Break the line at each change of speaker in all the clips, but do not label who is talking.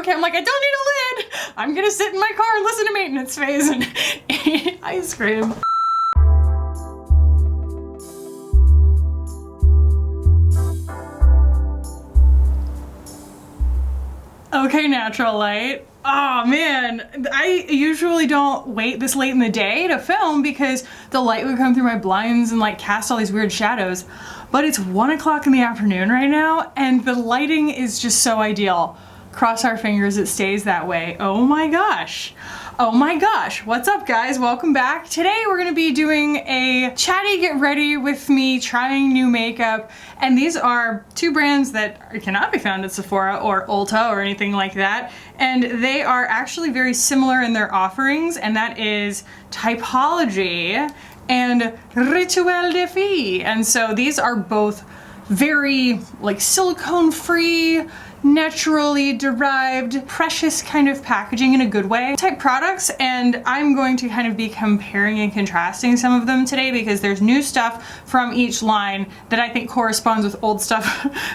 Okay, I'm like, I don't need a lid. I'm gonna sit in my car and listen to maintenance phase and eat ice cream. Okay, natural light. Oh man, I usually don't wait this late in the day to film because the light would come through my blinds and like cast all these weird shadows. But it's 1 o'clock in the afternoon right now and the lighting is just so ideal. Cross our fingers it stays that way. Oh my gosh. Oh my gosh. What's up guys? Welcome back. Today we're gonna be doing a chatty get ready with me trying new makeup. And these are two brands that cannot be found at Sephora or Ulta or anything like that. And they are actually very similar in their offerings, and that is Typology and Rituel de Fille. And so these are both very like silicone free, naturally derived, precious kind of packaging in a good way type products, and I'm going to kind of be comparing and contrasting some of them today because there's new stuff from each line that I think corresponds with old stuff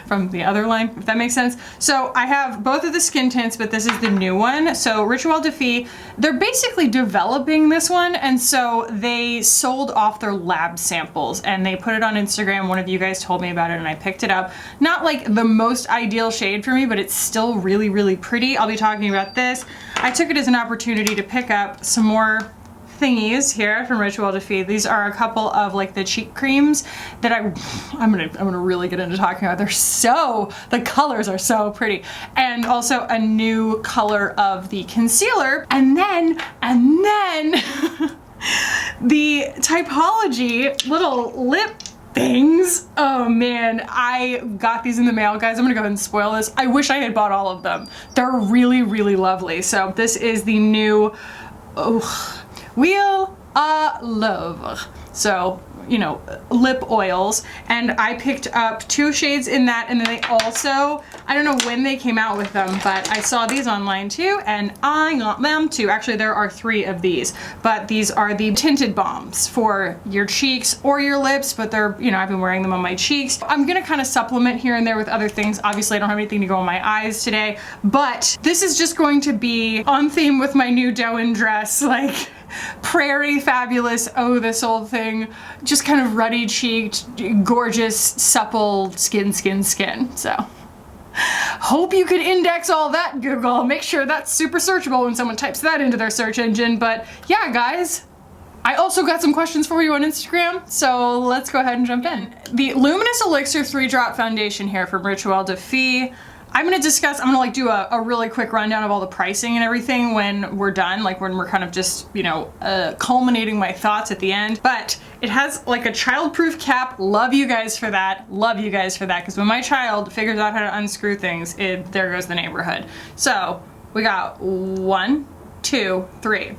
from the other line, if that makes sense. So I have both of the skin tints, but this is the new one. So Rituel de Fille, they're basically developing this one, and so they sold off their lab samples and they put it on Instagram. One of you guys told me about it and I picked it up. Not like the most ideal shade for me, but it's still really, really pretty. I'll be talking about this. I took it as an opportunity to pick up some more thingies here from Rituel de Fille. These are a couple of like the cheek creams that I'm gonna really get into talking about. The colors are so pretty. And also a new color of the concealer. And then the Typology little lip things. Oh man, I got these in the mail, guys. I'm gonna go ahead and spoil this. I wish I had bought all of them. They're really, really lovely. So this is the new Wheel à Love. So, you know, lip oils. And I picked up 2 shades in that, and then they also, I don't know when they came out with them, but I saw these online too, and I got them too. Actually, there are 3 of these, but these are the tinted balms for your cheeks or your lips, but they're, you know, I've been wearing them on my cheeks. I'm gonna kind of supplement here and there with other things. Obviously, I don't have anything to go on my eyes today, but this is just going to be on theme with my new Doe dress, like Prairie Fabulous, oh this old thing, just kind of ruddy cheeked, gorgeous, supple skin. So hope you could index all that, Google. Make sure that's super searchable when someone types that into their search engine. But yeah, guys, I also got some questions for you on Instagram, so let's go ahead and jump in. The Luminous Elixir 3-drop foundation here from Rituel de Fille. I'm gonna like do a really quick rundown of all the pricing and everything when we're done, like when we're kind of just, you know, culminating my thoughts at the end. But it has like a child-proof cap. Love you guys for that. Love you guys for that, because when my child figures out how to unscrew things, there goes the neighborhood. So we got 1, 2, 3.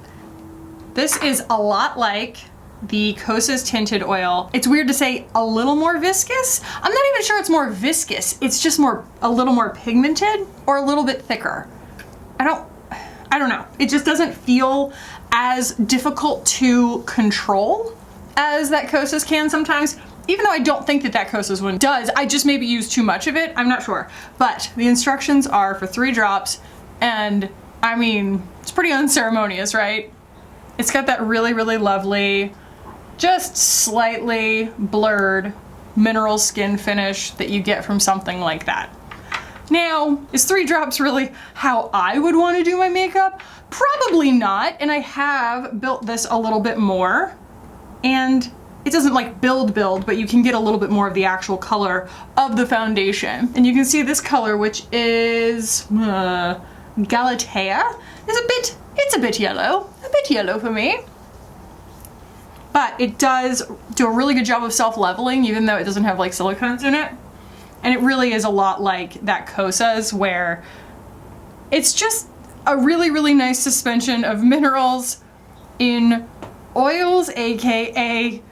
This is a lot like the Kosas tinted oil. It's weird to say a little more viscous. I'm not even sure it's more viscous. It's just a little more pigmented or a little bit thicker. I don't know. It just doesn't feel as difficult to control as that Kosas can sometimes. Even though I don't think that Kosas one does, I just maybe use too much of it. I'm not sure. But the instructions are for 3 drops, and I mean, it's pretty unceremonious, right? It's got that really, really lovely, just slightly blurred mineral skin finish that you get from something like that. Now, is 3 drops really how I would want to do my makeup? Probably not, and I have built this a little bit more, and it doesn't like build, but you can get a little bit more of the actual color of the foundation. And you can see this color, which is Galatea, it's a bit yellow for me. But it does do a really good job of self-leveling, even though it doesn't have like silicones in it. And it really is a lot like that Kosas, where it's just a really, really nice suspension of minerals in oils, aka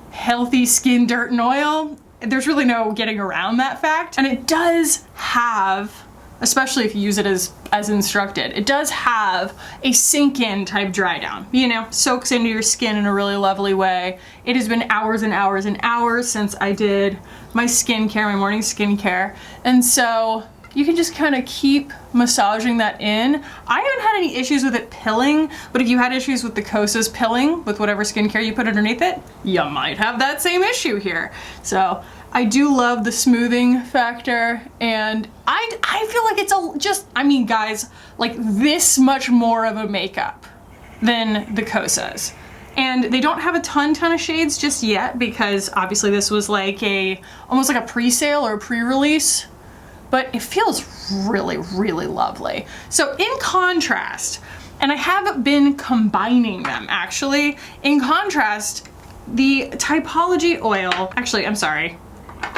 healthy skin, dirt, and oil. There's really no getting around that fact. And it does have, especially if you use it as instructed, it does have a sink-in type dry down. You know, soaks into your skin in a really lovely way. It has been hours and hours and hours since I did my skincare, my morning skincare. And so you can just kind of keep massaging that in. I haven't had any issues with it pilling, but if you had issues with the Kosas pilling with whatever skincare you put underneath it, you might have that same issue here. So I do love the smoothing factor, and I feel like it's I mean guys, like this much more of a makeup than the Kosas. And they don't have a ton of shades just yet because obviously this was like almost like a pre-sale or a pre-release, but it feels really, really lovely. So in contrast, and I have been combining them actually, in contrast, the Typology oil, actually, I'm sorry,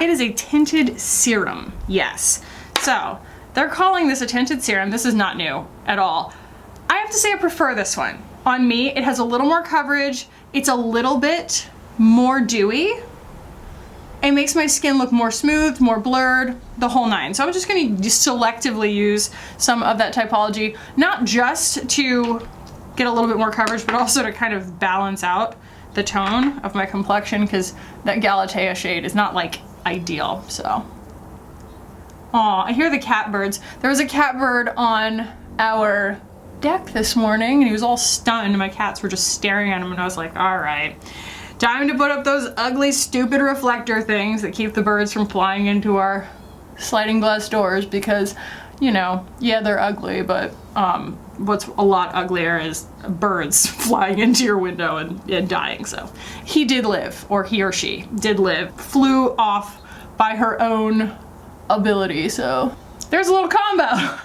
it is a tinted serum, yes. So they're calling this a tinted serum. This is not new at all. I have to say I prefer this one. On me, it has a little more coverage. It's a little bit more dewy. It makes my skin look more smooth, more blurred, the whole nine. So I'm just gonna selectively use some of that Typology, not just to get a little bit more coverage, but also to kind of balance out the tone of my complexion, because that Galatea shade is not like ideal, so. Aw, I hear the catbirds. There was a catbird on our deck this morning and he was all stunned. My cats were just staring at him and I was like, all right, time to put up those ugly, stupid reflector things that keep the birds from flying into our sliding glass doors because, you know, yeah, they're ugly, but what's a lot uglier is birds flying into your window and dying. So he did live, or he or she did live, flew off by her own ability. So there's a little combo.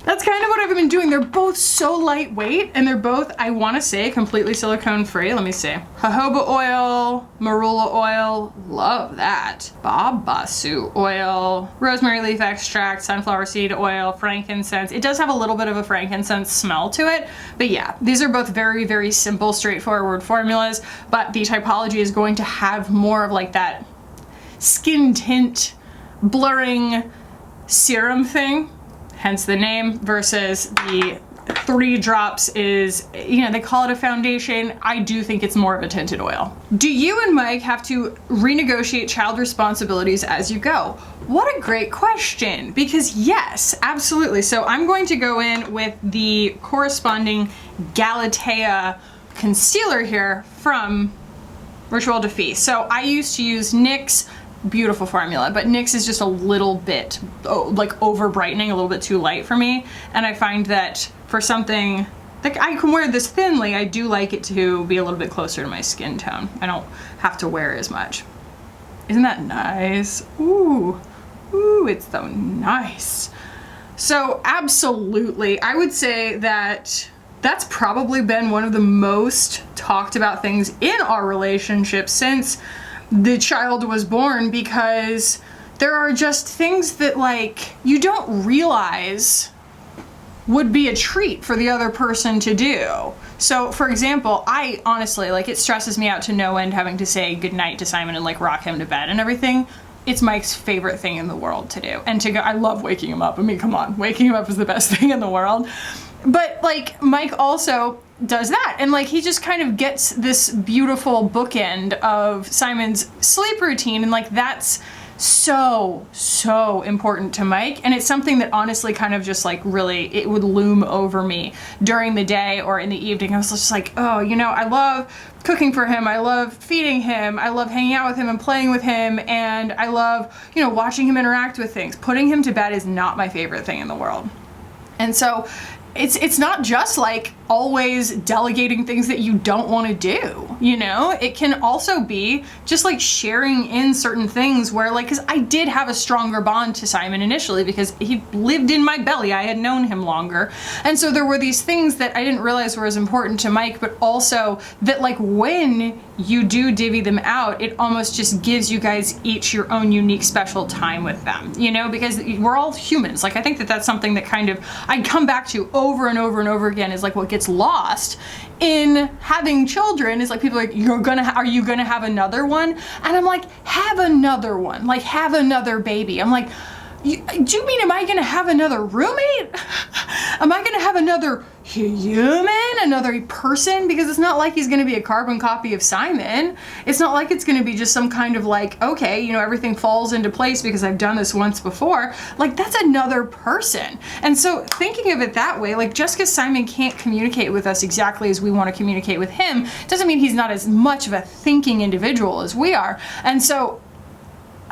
That's kind of what I've been doing. They're both so lightweight and they're both, I want to say, completely silicone free. Let me see. Jojoba oil, marula oil, love that. Babasu oil, rosemary leaf extract, sunflower seed oil, frankincense. It does have a little bit of a frankincense smell to it, but yeah, these are both very, very simple, straightforward formulas, but the Typology is going to have more of like that skin tint blurring serum thing. Hence the name, versus the 3 drops is, you know, they call it a foundation. I do think it's more of a tinted oil. Do you and Mike have to renegotiate child responsibilities as you go? What a great question, because yes, absolutely. So I'm going to go in with the corresponding Galatea concealer here from Rituel de Fille. So I used to use NYX, beautiful formula, but NYX is just a little bit like over brightening, a little bit too light for me, and I find that for something like I can wear this thinly, I do like it to be a little bit closer to my skin tone. I don't have to wear as much. Isn't that nice? Ooh, ooh, it's so nice. So absolutely, I would say that that's probably been one of the most talked about things in our relationship since the child was born, because there are just things that like you don't realize would be a treat for the other person to do. So for example, I honestly, like, it stresses me out to no end having to say goodnight to Simon and like rock him to bed and everything. It's Mike's favorite thing in the world to do. And to go, I love waking him up. I mean, come on, waking him up is the best thing in the world. But like Mike also does that, and like he just kind of gets this beautiful bookend of Simon's sleep routine, and like that's so important to Mike, and it's something that honestly kind of just like really, it would loom over me during the day or in the evening. I was just like, oh, you know, I love cooking for him, I love feeding him, I love hanging out with him and playing with him, and I love, you know, watching him interact with things. Putting him to bed is not my favorite thing in the world. And so it's not just like always delegating things that you don't want to do, you know? It can also be just like sharing in certain things where like, cause I did have a stronger bond to Simon initially because he lived in my belly. I had known him longer. And so there were these things that I didn't realize were as important to Mike, but also that like when you do divvy them out, it almost just gives you guys each your own unique special time with them, you know, because we're all humans. Like, I think that that's something that kind of I come back to over and over and over again is like what gets lost in having children is like people are like, are you gonna have another one? And I'm like, have another one, like have another baby. I'm like, do you mean am I gonna have another roommate? Am I gonna have another human, another person, because it's not like he's gonna be a carbon copy of Simon. It's not like it's gonna be just some kind of like, okay, you know, everything falls into place because I've done this once before. Like, that's another person. And so thinking of it that way, like, just because Simon can't communicate with us exactly as we want to communicate with him, doesn't mean he's not as much of a thinking individual as we are. And so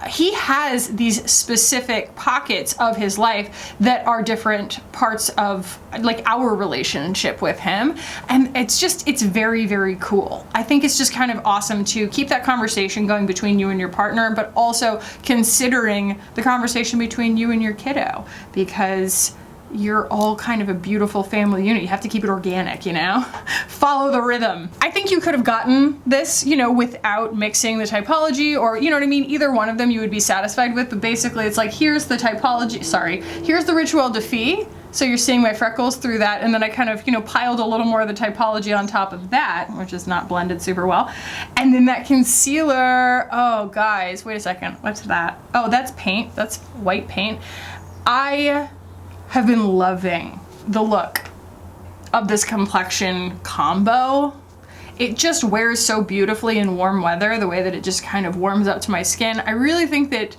he has these specific pockets of his life that are different parts of like our relationship with him. And it's very, very cool. I think it's just kind of awesome to keep that conversation going between you and your partner, but also considering the conversation between you and your kiddo, because you're all kind of a beautiful family unit. You have to keep it organic, you know? Follow the rhythm. I think you could have gotten this, you know, without mixing the typology, or, you know what I mean? Either one of them you would be satisfied with, but basically it's like, here's the typology, sorry, here's the Rituel de Fille. So you're seeing my freckles through that, and then I kind of, you know, piled a little more of the typology on top of that, which is not blended super well. And then that concealer, oh guys, wait a second, what's that? Oh, that's paint, that's white paint. I have been loving the look of this complexion combo. It just wears so beautifully in warm weather, the way that it just kind of warms up to my skin. I really think that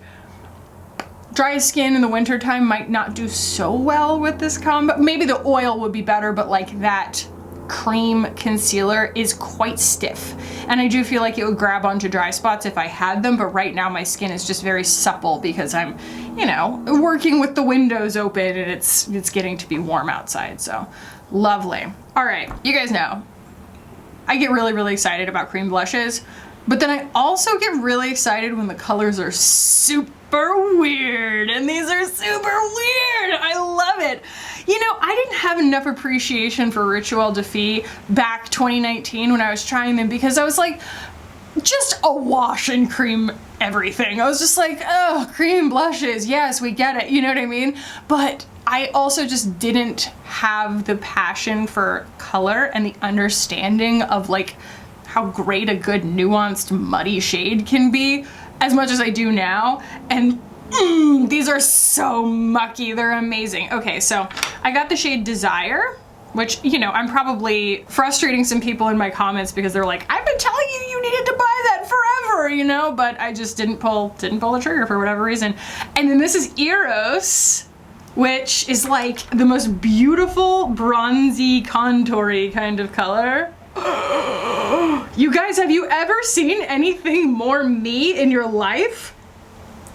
dry skin in the wintertime might not do so well with this combo. Maybe the oil would be better, but like that cream concealer is quite stiff. And I do feel like it would grab onto dry spots if I had them, but right now my skin is just very supple because I'm, you know, working with the windows open and it's getting to be warm outside, so lovely. All right, you guys know, I get really, really excited about cream blushes, but then I also get really excited when the colors are super weird, and these are super weird. I love it. You know, I didn't have enough appreciation for Rituel de Fille back 2019 when I was trying them, because I was like, just a wash and cream everything. I was just like, oh, cream blushes, yes, we get it, you know what I mean? But I also just didn't have the passion for color and the understanding of like how great a good nuanced muddy shade can be as much as I do now. And these are so mucky, they're amazing. Okay, so I got the shade Desire, which, you know, I'm probably frustrating some people in my comments because they're like, I've been telling you you needed to buy that forever, you know, but I just didn't pull the trigger for whatever reason. And then this is Eros, which is like the most beautiful bronzy contoury kind of color. You guys, have you ever seen anything more me in your life?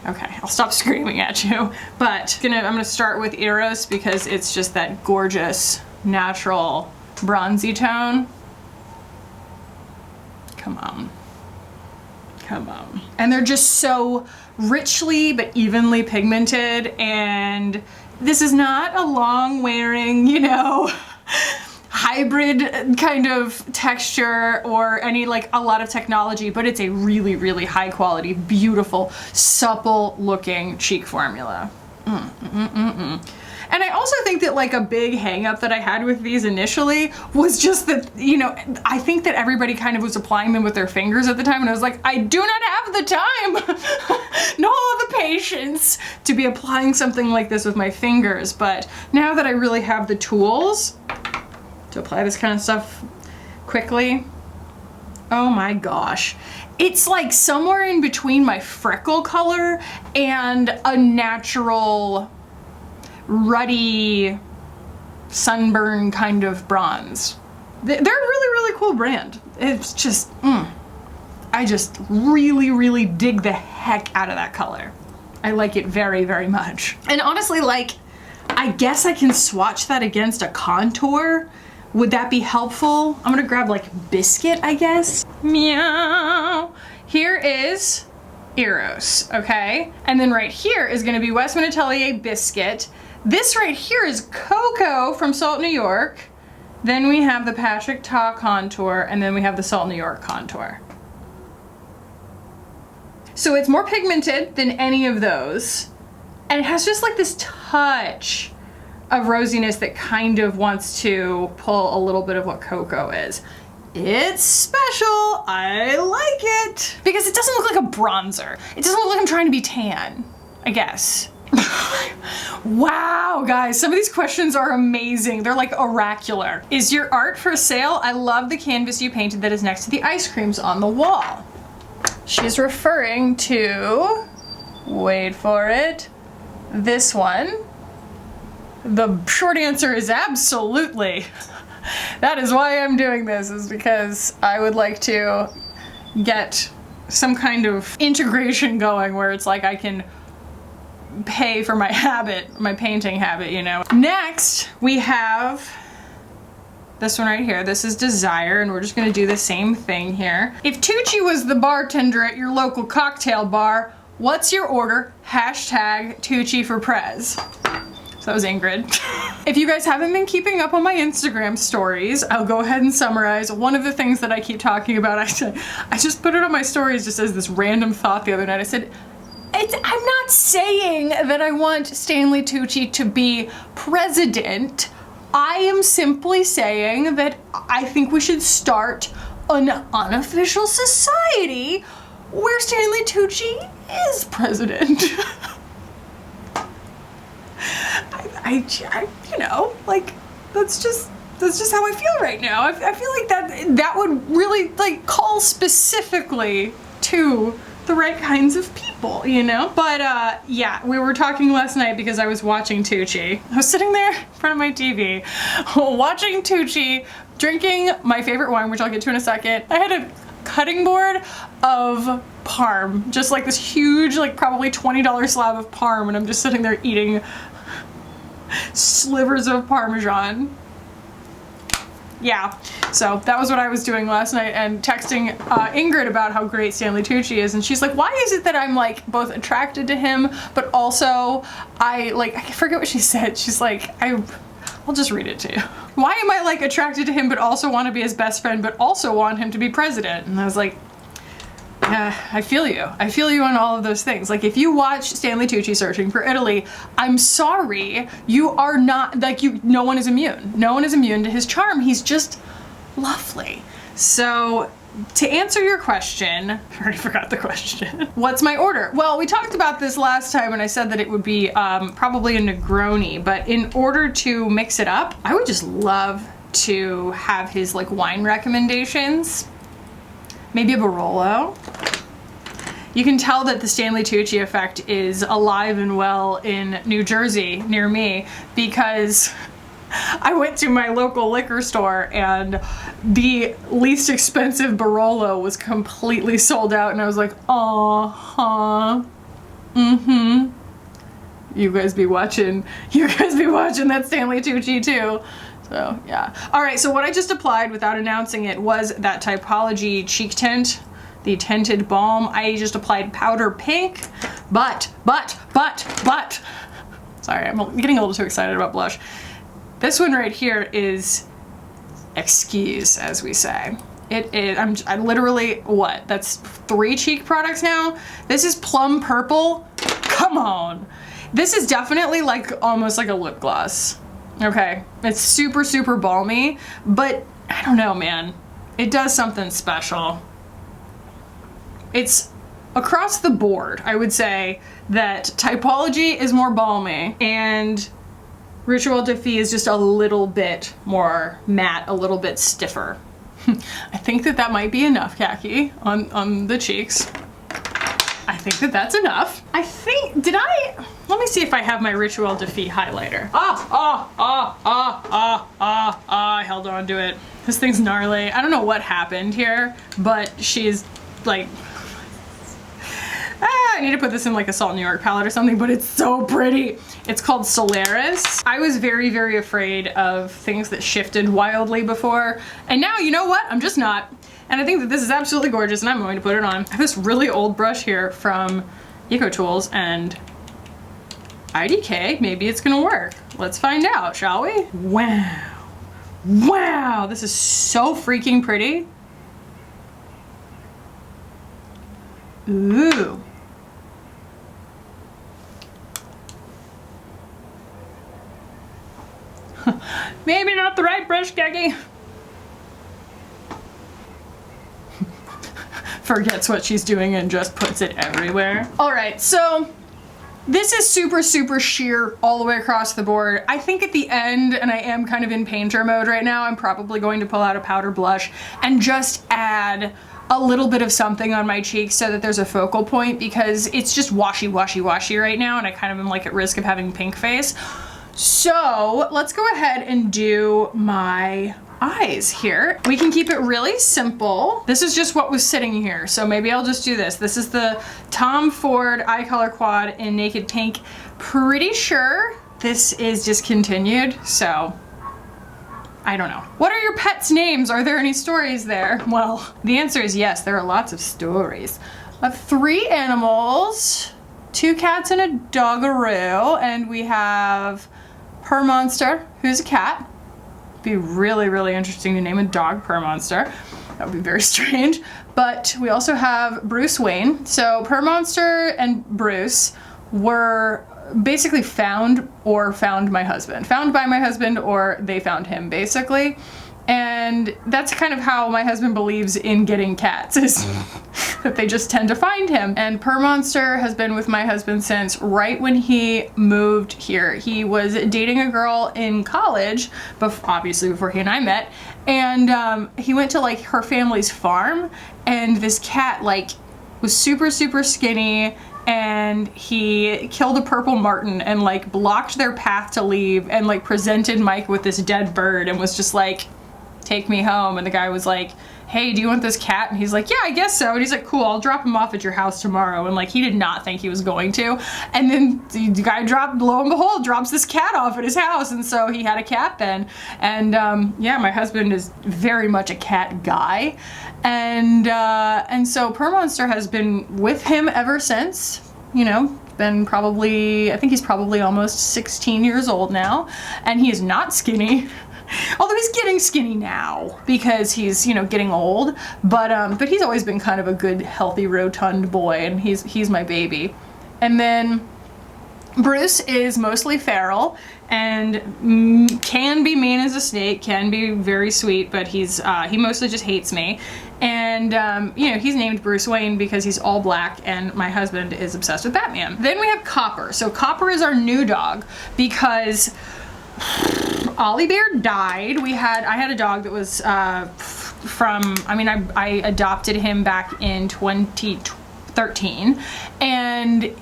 Okay, I'll stop screaming at you, but I'm gonna start with Eros because it's just that gorgeous, natural, bronzy tone. Come on. Come on. And they're just so richly but evenly pigmented, and this is not a long wearing, you know, hybrid kind of texture or any like a lot of technology, but it's a really, really high quality, beautiful, supple looking cheek formula. And I also think that like a big hang up that I had with these initially was just that, you know, I think that everybody kind of was applying them with their fingers at the time, and I was like, I do not have the time, nor the patience to be applying something like this with my fingers. But now that I really have the tools to apply this kind of stuff quickly, oh my gosh. It's like somewhere in between my freckle color and a natural ruddy sunburn kind of bronze. They're a really, really cool brand. It's just, I just really, really dig the heck out of that color. I like it very, very much. And honestly, like, I guess I can swatch that against a contour. Would that be helpful? I'm gonna grab like Biscuit, I guess. Meow. Here is Eros, okay? And then right here is gonna be Westman Atelier Biscuit. This right here is Cocoa from Salt New York. Then we have the Patrick Ta contour, and then we have the Salt New York contour. So it's more pigmented than any of those. And it has just like this touch of rosiness that kind of wants to pull a little bit of what Cocoa is. It's special, I like it. Because it doesn't look like a bronzer. It doesn't look like I'm trying to be tan, I guess. Wow, guys, some of these questions are amazing. They're like oracular. Is your art for sale? I love the canvas you painted that is next to the ice creams on the wall. She's referring to, wait for it, this one. The short answer is absolutely. That is why I'm doing this, is because I would like to get some kind of integration going where it's like I can pay for my habit, my painting habit, you know. Next, we have this one right here. This is Desire, and we're just gonna do the same thing here. If Tucci was the bartender at your local cocktail bar, what's your order? Hashtag Tucci for Prez. So that was Ingrid. If you guys haven't been keeping up on my Instagram stories, I'll go ahead and summarize. One of the things that I keep talking about, I just put it on my stories just as this random thought the other night. I said, I'm not saying that I want Stanley Tucci to be president. I am simply saying that I think we should start an unofficial society where Stanley Tucci is president. I you know, like, that's just how I feel right now. I feel like that would really like call specifically to the right kinds of people, you know? But yeah, we were talking last night because I was watching Tucci. I was sitting there in front of my TV watching Tucci, drinking my favorite wine, which I'll get to in a second. I had a cutting board of parm, just like this huge, like probably $20 slab of parm, and I'm just sitting there eating slivers of Parmesan. Yeah, so that was what I was doing last night, and texting Ingrid about how great Stanley Tucci is, and she's like, why is it that I'm like both attracted to him, but also I forget what she said. She's like, I'll just read it to you. Why am I like attracted to him but also want to be his best friend but also want him to be president? And I was like, yeah, I feel you. I feel you on all of those things. Like, if you watch Stanley Tucci Searching for Italy, I'm sorry, you are not, like, no one is immune. No one is immune to his charm. He's just lovely. So, to answer your question, I already forgot the question. What's my order? Well, we talked about this last time and I said that it would be probably a Negroni, but in order to mix it up, I would just love to have his like wine recommendations. Maybe a Barolo. You can tell that the Stanley Tucci effect is alive and well in New Jersey near me because I went to my local liquor store and the least expensive Barolo was completely sold out, and I was like, you guys be watching that Stanley Tucci too. So yeah. All right, so what I just applied without announcing it was that Typology cheek tint, the tinted balm. I just applied powder pink, but, sorry, I'm getting a little too excited about blush. This one right here is exquise, as we say. It is, I literally, what? That's 3 cheek products now? This is plum purple. Come on. This is definitely like almost like a lip gloss. Okay, it's super, super balmy, but I don't know, man. It does something special. It's across the board, I would say that Typology is more balmy and Rituel de Fille is just a little bit more matte, a little bit stiffer. I think that might be enough, Khaki, on the cheeks. I think that's enough. I think, let me see if I have my Rituel de Fille highlighter. I held on to it. This thing's gnarly. I don't know what happened here, but she's like, I need to put this in like a Salt New York palette or something, but it's so pretty. It's called Solaris. I was very, very afraid of things that shifted wildly before, and now, you know what? I'm just not. And I think that this is absolutely gorgeous, and I'm going to put it on. I have this really old brush here from EcoTools and IDK. Maybe it's gonna work. Let's find out, shall we? Wow. Wow, this is so freaking pretty. Ooh. Maybe not the right brush, Khaki. Forgets what she's doing and just puts it everywhere. All right, so This is super, super sheer all the way across the board. I think at the end, and I am kind of in painter mode right now, I'm probably going to pull out a powder blush and just add a little bit of something on my cheeks so that there's a focal point, because it's just washy, washy, washy right now, and I kind of am like at risk of having pink face. So let's go ahead and do my eyes here. We can keep it really simple. This is just what was sitting here, so maybe I'll just do this. This is the Tom Ford Eye Color Quad in Naked Pink. Pretty sure this is discontinued, so I don't know. What are your pets' names? Are there any stories there? Well, the answer is yes, there are lots of stories. I have 3 animals, 2 cats and a doggeroo, and we have Purr Monster, who's a cat. Be really, really interesting to name a dog Purr Monster. That would be very strange. But we also have Bruce Wayne. So Purr Monster and Bruce were basically found my husband. Found by my husband, or they found him, basically. And that's kind of how my husband believes in getting cats, is that they just tend to find him. And Purr Monster has been with my husband since right when he moved here. He was dating a girl in college, obviously before he and I met, and he went to like her family's farm, and this cat like was super, super skinny, and he killed a purple martin and like blocked their path to leave, and like presented Mike with this dead bird and was just like, take me home. And the guy was like, hey, do you want this cat? And he's like, yeah, I guess so. And he's like, cool, I'll drop him off at your house tomorrow. And like, he did not think he was going to. And then the guy lo and behold, drops this cat off at his house. And so he had a cat then. And yeah, my husband is very much a cat guy. And so Purr Monster has been with him ever since, you know, been probably, I think he's probably almost 16 years old now. And he is not skinny. Although he's getting skinny now because he's, you know, getting old, but he's always been kind of a good, healthy, rotund boy, and he's my baby. And then Bruce is mostly feral and can be mean as a snake, can be very sweet, but he mostly just hates me. And you know, he's named Bruce Wayne because he's all black, and my husband is obsessed with Batman. Then we have Copper. So Copper is our new dog because Ollie Bear died. I had a dog that was I adopted him back in 2013, and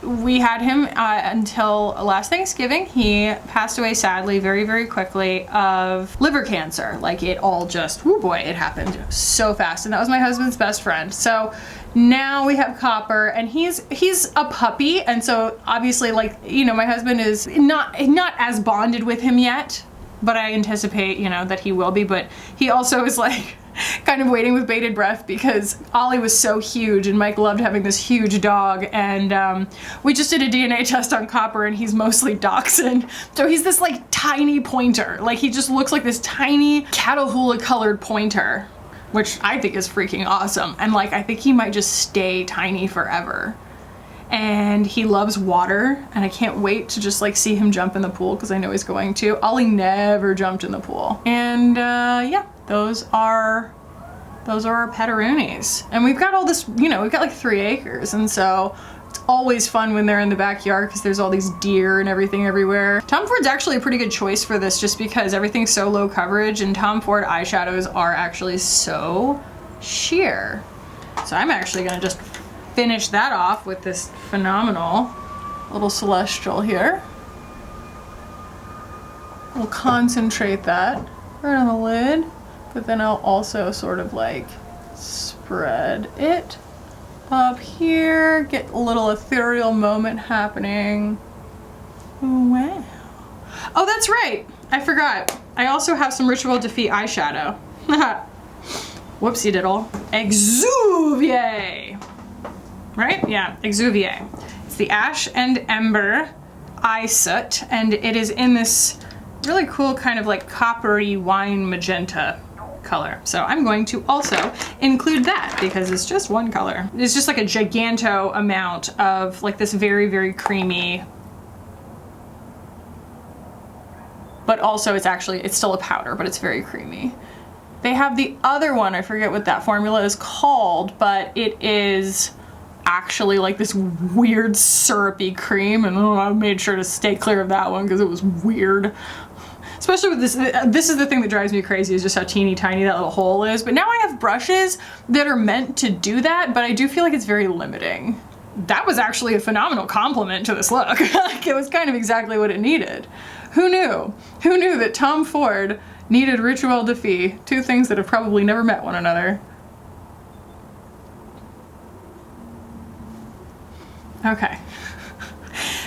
we had him until last Thanksgiving. He passed away sadly very, very quickly of liver cancer. Like, it all just, oh boy, it happened so fast. And that was my husband's best friend. So now we have Copper, and he's a puppy, and so obviously, like, you know, my husband is not as bonded with him yet, but I anticipate, you know, that he will be. But he also is like kind of waiting with bated breath because Ollie was so huge, and Mike loved having this huge dog, and we just did a DNA test on Copper, and he's mostly dachshund. So he's this like tiny pointer. Like, he just looks like this tiny Catahoula colored pointer, which I think is freaking awesome. And like, I think he might just stay tiny forever. And he loves water, and I can't wait to just like see him jump in the pool because I know he's going to. Ollie never jumped in the pool. And yeah, those are our petaroonies. And we've got all this, you know, we've got like 3 acres, and so it's always fun when they're in the backyard because there's all these deer and everything everywhere. Tom Ford's actually a pretty good choice for this just because everything's so low coverage, and Tom Ford eyeshadows are actually so sheer. So I'm actually gonna just finish that off with this phenomenal little celestial here. We'll concentrate that right on the lid, but then I'll also sort of like spread it up here, get a little ethereal moment happening. Wow. Oh, that's right, I forgot. I also have some Rituel de Fille eyeshadow. Whoopsie diddle. Exuvier! Right? Yeah, Exuvier. It's the Ash and Ember Eye Soot, and it is in this really cool kind of like coppery wine magenta color. So I'm going to also include that because it's just one color. It's just like a giganto amount of like this very, very creamy, but also it's still a powder, but it's very creamy. They have the other one, I forget what that formula is called, but it is actually like this weird syrupy cream, and I made sure to stay clear of that one because it was weird. Especially with this, this is the thing that drives me crazy, is just how teeny tiny that little hole is. But now I have brushes that are meant to do that, but I do feel like it's very limiting. That was actually a phenomenal compliment to this look. Like, it was kind of exactly what it needed. Who knew? Who knew that Tom Ford needed Rituel de Fille, two things that have probably never met one another. Okay.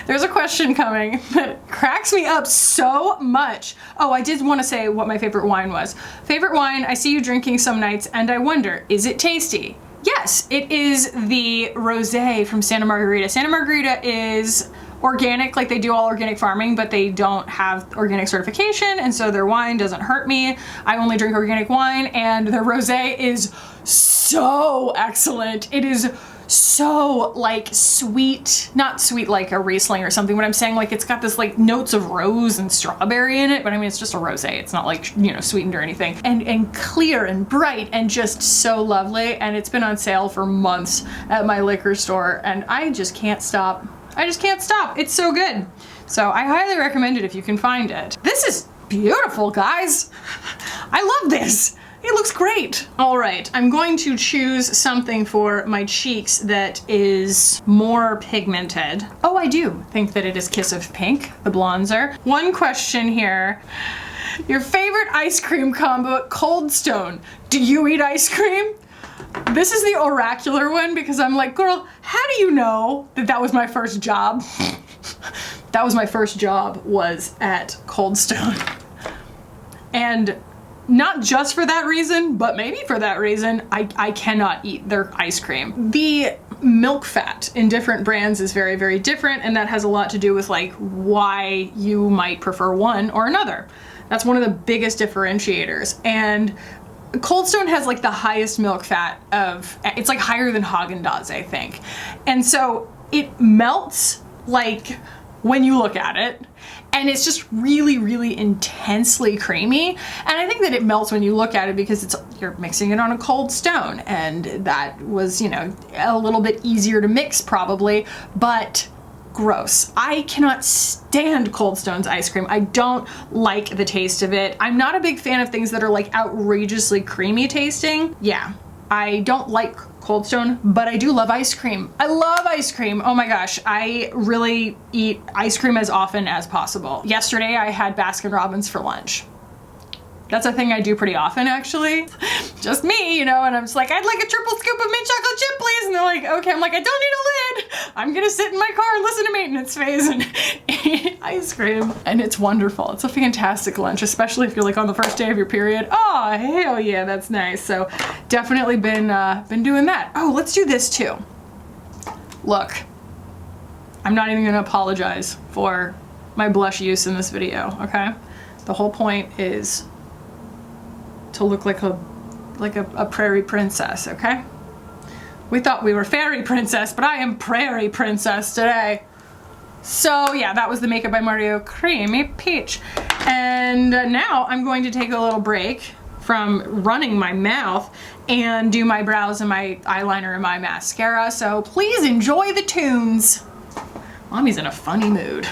There's a question coming that cracks me up so much. Oh, I did want to say what my favorite wine was. Favorite wine, I see you drinking some nights and I wonder, is it tasty? Yes, it is the rosé from Santa Margarita. Santa Margarita is organic, like they do all organic farming, but they don't have organic certification, and so their wine doesn't hurt me. I only drink organic wine, and their rosé is so excellent. It is so like sweet, not sweet like a Riesling or something, but I'm saying like it's got this like notes of rose and strawberry in it, but I mean it's just a rosé. It's not like, you know, sweetened or anything. And clear and bright and just so lovely, and it's been on sale for months at my liquor store, and I just can't stop. I just can't stop. It's so good. So I highly recommend it if you can find it. This is beautiful, guys. I love this. It looks great. All right, I'm going to choose something for my cheeks that is more pigmented. Oh, I do think that it is Kiss of Pink, the bronzer. One question here. Your favorite ice cream combo at Cold Stone. Do you eat ice cream? This is the oracular one because I'm like, girl, how do you know that that was my first job? That was my first job, was at Cold Stone. And not just for that reason, but maybe for that reason, I cannot eat their ice cream. The milk fat in different brands is very, very different, and that has a lot to do with like why you might prefer one or another. That's one of the biggest differentiators. And Cold Stone has like the highest milk fat of, it's like higher than Haagen-Dazs, I think. And so it melts like when you look at it, and it's just really, really intensely creamy. And I think that it melts when you look at it because you're mixing it on a cold stone, and that was, you know, a little bit easier to mix probably, but gross. I cannot stand Cold Stone's ice cream. I don't like the taste of it. I'm not a big fan of things that are like outrageously creamy tasting. Yeah, I don't like Cold Stone, but I do love ice cream. I love ice cream. Oh my gosh, I really eat ice cream as often as possible. Yesterday I had Baskin Robbins for lunch. That's a thing I do pretty often, actually. Just me, you know, and I'm just like, I'd like a triple scoop of mint chocolate chip, please. And they're like, okay. I'm like, I don't need a lid. I'm gonna sit in my car and listen to maintenance phase and eat ice cream. And it's wonderful. It's a fantastic lunch, especially if you're like on the first day of your period. Oh, hell yeah, that's nice. So definitely been doing that. Oh, let's do this too. Look, I'm not even gonna apologize for my blush use in this video, okay? The whole point is to look like a prairie princess, okay? We thought we were fairy princess, but I am prairie princess today. So yeah, that was the Makeup by Mario Creamy Peach. And now I'm going to take a little break from running my mouth and do my brows and my eyeliner and my mascara. So please enjoy the tunes. Mommy's in a funny mood.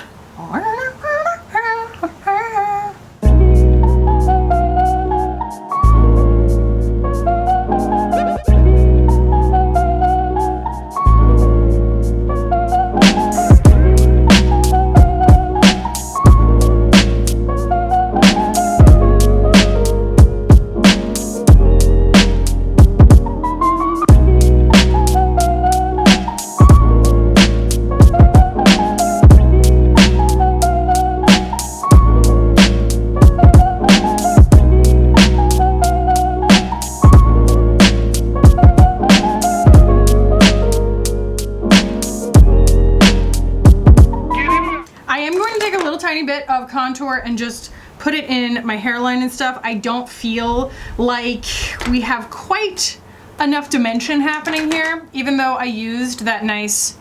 Bit of contour and just put it in my hairline and stuff. I don't feel like we have quite enough dimension happening here, even though I used that nice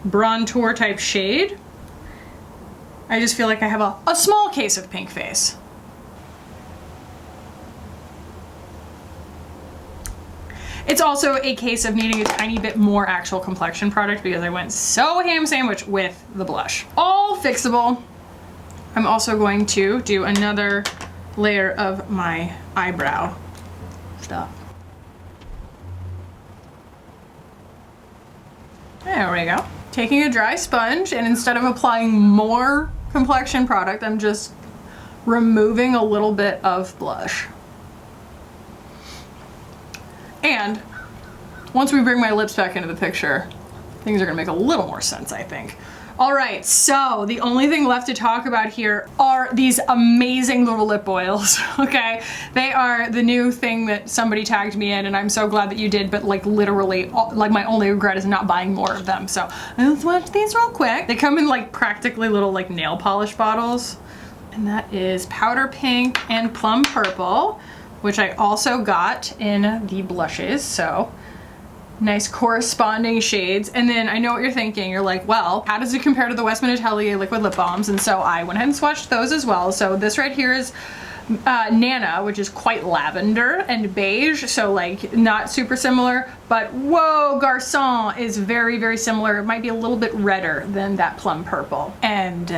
bronzer type shade. I just feel like I have a small case of pink face. It's also a case of needing a tiny bit more actual complexion product because I went so ham sandwich with the blush. All fixable. I'm also going to do another layer of my eyebrow stuff. There we go. Taking a dry sponge, and instead of applying more complexion product, I'm just removing a little bit of blush. And once we bring my lips back into the picture, things are gonna make a little more sense, I think. All right, so the only thing left to talk about here are these amazing little lip oils, okay? They are the new thing that somebody tagged me in, and I'm so glad that you did, but like literally, like my only regret is not buying more of them. So let's watch these real quick. They come in like practically little like nail polish bottles, and that is powder pink and plum purple, which I also got in the blushes, so nice corresponding shades. And then I know what you're thinking. You're like, well, how does it compare to the Westman Atelier liquid lip balms? And so I went ahead and swatched those as well. So this right here is Nana, which is quite lavender and beige, so like not super similar, but whoa, Garçon is very, very similar. It might be a little bit redder than that plum purple. And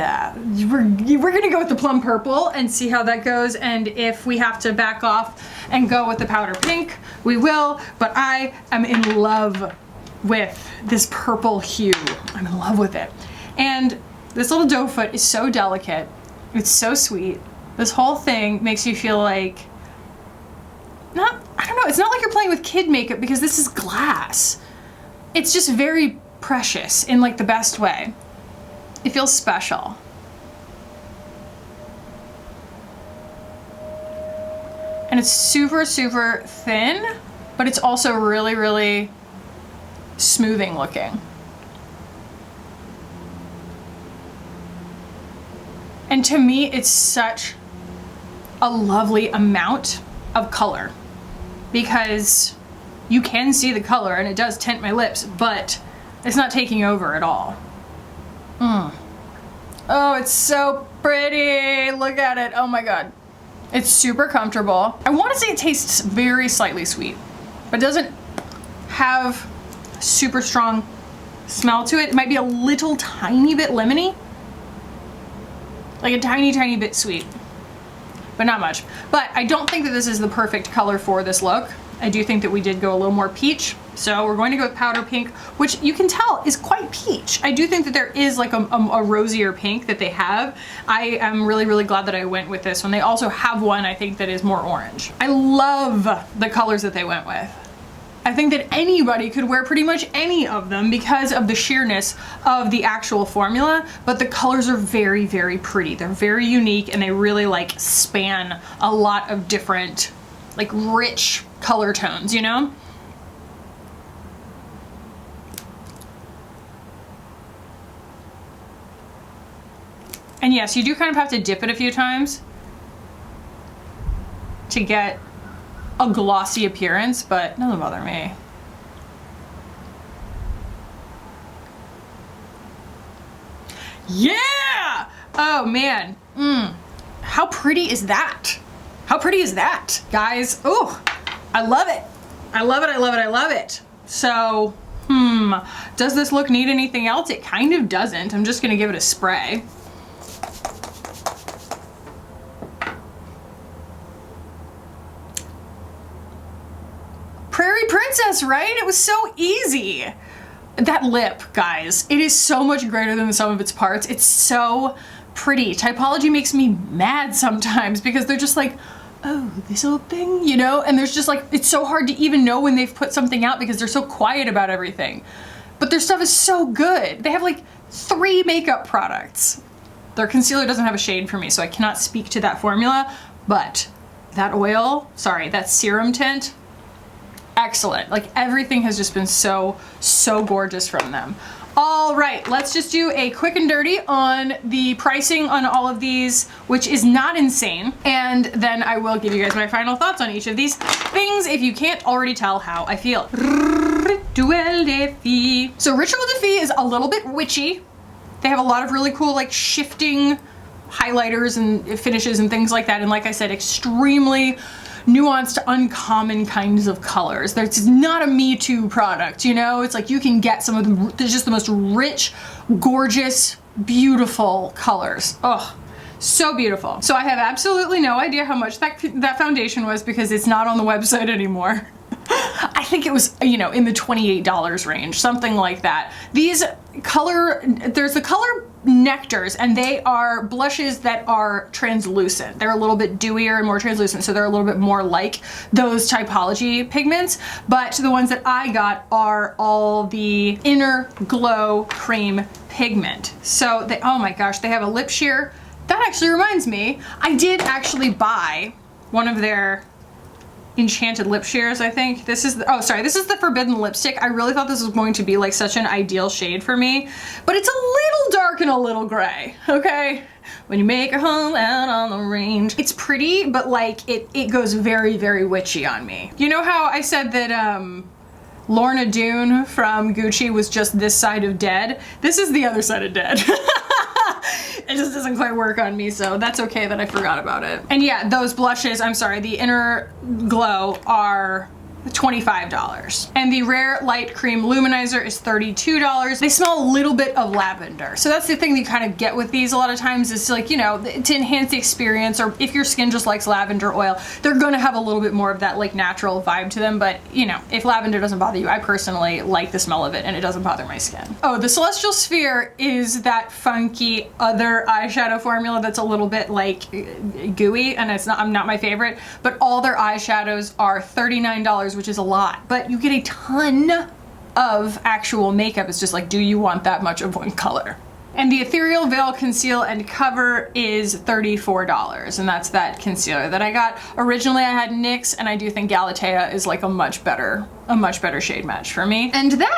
we're gonna go with the plum purple and see how that goes. And if we have to back off and go with the powder pink, we will, but I am in love with this purple hue. I'm in love with it. And this little doe foot is so delicate. It's so sweet. This whole thing makes you feel like, I don't know, it's not like you're playing with kid makeup because this is glass. It's just very precious in like the best way. It feels special. And it's super, super thin, but it's also really, really smoothing looking. And to me, it's such a lovely amount of color because you can see the color and it does tint my lips, but it's not taking over at all. Oh, it's so pretty. Look at it. Oh my God. It's super comfortable. I want to say it tastes very slightly sweet, but doesn't have super strong smell to it. It might be a little tiny bit lemony. Like a tiny, tiny bit sweet, but not much. But I don't think that this is the perfect color for this look. I do think that we did go a little more peach. So we're going to go with powder pink, which you can tell is quite peach. I do think that there is like a rosier pink that they have. I am really, really glad that I went with this one. They also have one, I think, that is more orange. I love the colors that they went with. I think that anybody could wear pretty much any of them because of the sheerness of the actual formula, but the colors are very, very pretty. They're very unique and they really like span a lot of different, like rich color tones, you know? And yes, you do kind of have to dip it a few times to get a glossy appearance, but doesn't bother me. Yeah! Oh man. How pretty is that? How pretty is that, guys? Oh, I love it. I love it, I love it, I love it. So, does this look need anything else? It kind of doesn't. I'm just gonna give it a spray. Prairie Princess, right? It was so easy. That lip, guys, it is so much greater than the sum of its parts. It's so pretty. Typology makes me mad sometimes because they're just like, oh, this little thing, you know? And there's just like, it's so hard to even know when they've put something out because they're so quiet about everything. But their stuff is so good. They have like 3 makeup products. Their concealer doesn't have a shade for me, so I cannot speak to that formula, but that oil, sorry, that serum tint, excellent. Like everything has just been so, so gorgeous from them. All right, let's just do a quick and dirty on the pricing on all of these, which is not insane. And then I will give you guys my final thoughts on each of these things if you can't already tell how I feel. Rituel de Fille. So Rituel de Fille is a little bit witchy. They have a lot of really cool like shifting highlighters and finishes and things like that. And like I said, extremely nuanced, uncommon kinds of colors. It's not a Me Too product, you know? It's like you can get some of just the most rich, gorgeous, beautiful colors. Oh, so beautiful. So I have absolutely no idea how much that foundation was because it's not on the website anymore. I think it was, you know, in the $28 range, something like that. These there's the color Nectars, and they are blushes that are translucent. They're a little bit dewier and more translucent, so they're a little bit more like those Typology pigments, but the ones that I got are all the Inner Glow Cream pigment. So they, oh my gosh, they have a lip sheer. That actually reminds me, I did actually buy one of their Enchanted lip shears, I think. This is the, oh sorry, this is the Forbidden lipstick. I really thought this was going to be like such an ideal shade for me, but it's a little dark and a little gray, okay? When you make a home out on the range. It's pretty, but like it goes very, very witchy on me. You know how I said that Lorna Doone from Gucci was just this side of dead? This is the other side of dead. It just doesn't quite work on me, so that's okay that I forgot about it. And yeah, those blushes, I'm sorry, the Inner Glow are $25. And the Rare Light Cream Luminizer is $32. They smell a little bit of lavender. So that's the thing that you kind of get with these a lot of times is like, you know, to enhance the experience, or if your skin just likes lavender oil, they're gonna have a little bit more of that like natural vibe to them. But you know, if lavender doesn't bother you, I personally like the smell of it and it doesn't bother my skin. Oh, the Celestial Sphere is that funky other eyeshadow formula that's a little bit like gooey, and it's not, I'm not my favorite, but all their eyeshadows are $39, which is a lot, but you get a ton of actual makeup. It's just like, do you want that much of one color? And the Ethereal Veil Conceal and Cover is $34, and that's that concealer that I got. Originally I had NYX, and I do think Galatea is like a much better shade match for me. And then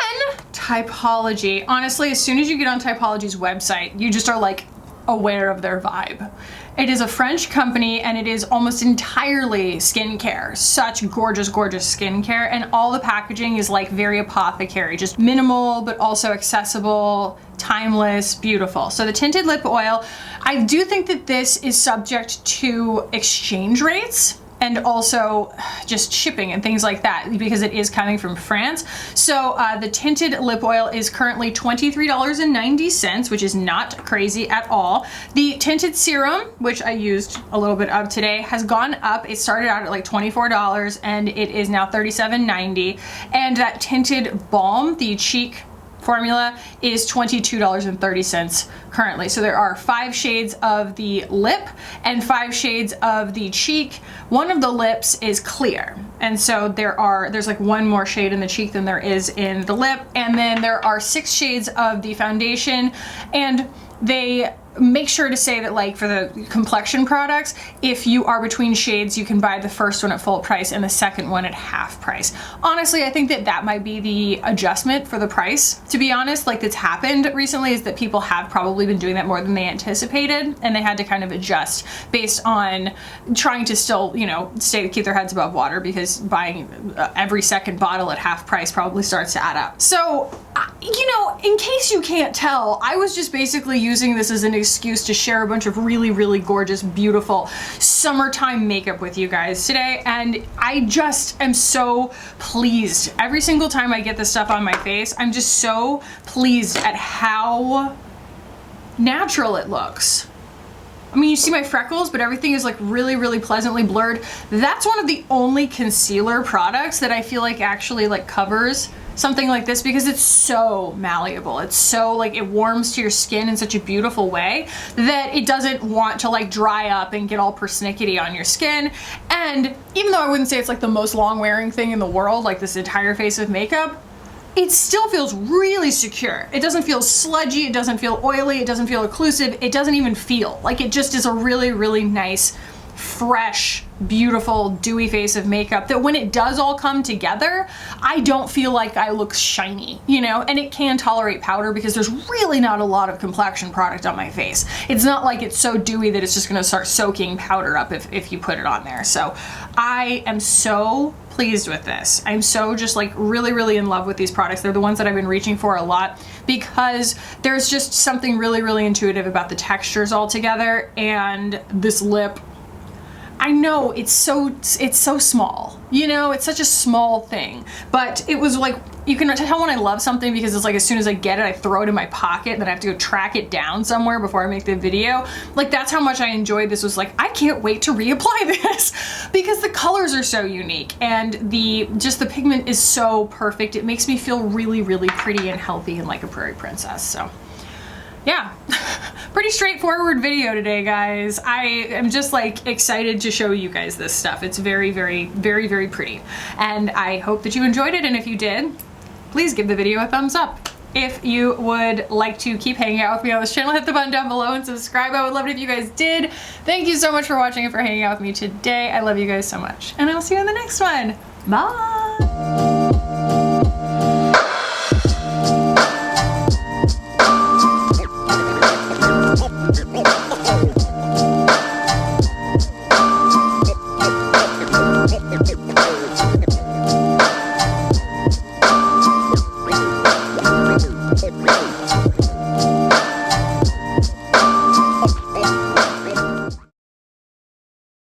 Typology. Honestly, as soon as you get on Typology's website, you just are like aware of their vibe. It is a French company and it is almost entirely skincare. Such gorgeous, gorgeous skincare, and all the packaging is like very apothecary, just minimal but also accessible, timeless, beautiful. So the tinted lip oil, I do think that this is subject to exchange rates and also just shipping and things like that because it is coming from France. So the tinted lip oil is currently $23.90, which is not crazy at all. The tinted serum, which I used a little bit of today, has gone up. It started out at like $24 and it is now $37.90. And that tinted balm, the cheek formula, is $22.30 currently. So there are 5 shades of the lip and 5 shades of the cheek. One of the lips is clear, and so there's like 1 more shade in the cheek than there is in the lip, and then there are 6 shades of the foundation. And they make sure to say that, like, for the Complexion products, if you are between shades, you can buy the first one at full price and the second one at half price. Honestly, I think that that might be the adjustment for the price, to be honest. Like, that's happened recently is that people have probably been doing that more than they anticipated, and they had to kind of adjust based on trying to still, you know, keep their heads above water, because buying every second bottle at half price probably starts to add up. So, you know, in case you can't tell, I was just basically using this as an excuse to share a bunch of really, really gorgeous, beautiful summertime makeup with you guys today, and I just am so pleased. Every single time I get this stuff on my face, I'm just so pleased at how natural it looks. I mean, you see my freckles, but everything is like really, really pleasantly blurred. That's one of the only concealer products that I feel like actually like covers something like this, because it's so malleable. It's so like, it warms to your skin in such a beautiful way that it doesn't want to like dry up and get all persnickety on your skin. And even though I wouldn't say it's like the most long wearing thing in the world, like this entire face of makeup, it still feels really secure. It doesn't feel sludgy, it doesn't feel oily, it doesn't feel occlusive, it doesn't even feel like, it just is a really, really nice, fresh, beautiful, dewy face of makeup that when it does all come together, I don't feel like I look shiny, you know? And it can tolerate powder because there's really not a lot of complexion product on my face. It's not like it's so dewy that it's just gonna start soaking powder up if you put it on there. So I am so pleased with this. I'm so just like really, really in love with these products. They're the ones that I've been reaching for a lot because there's just something really, really intuitive about the textures all together. And this lip, I know it's so small, you know, it's such a small thing, but it was like, you can tell when I love something because it's like as soon as I get it, I throw it in my pocket and then I have to go track it down somewhere before I make the video. Like that's how much I enjoyed this. Was like, I can't wait to reapply this because the colors are so unique and just the pigment is so perfect. It makes me feel really, really pretty and healthy and like a prairie princess. So yeah, pretty straightforward video today, guys. I am just like excited to show you guys this stuff. It's very, very, very, very pretty. And I hope that you enjoyed it. And if you did, please give the video a thumbs up. If you would like to keep hanging out with me on this channel, hit the button down below and subscribe. I would love it if you guys did. Thank you so much for watching and for hanging out with me today. I love you guys so much. And I will see you in the next one. Bye.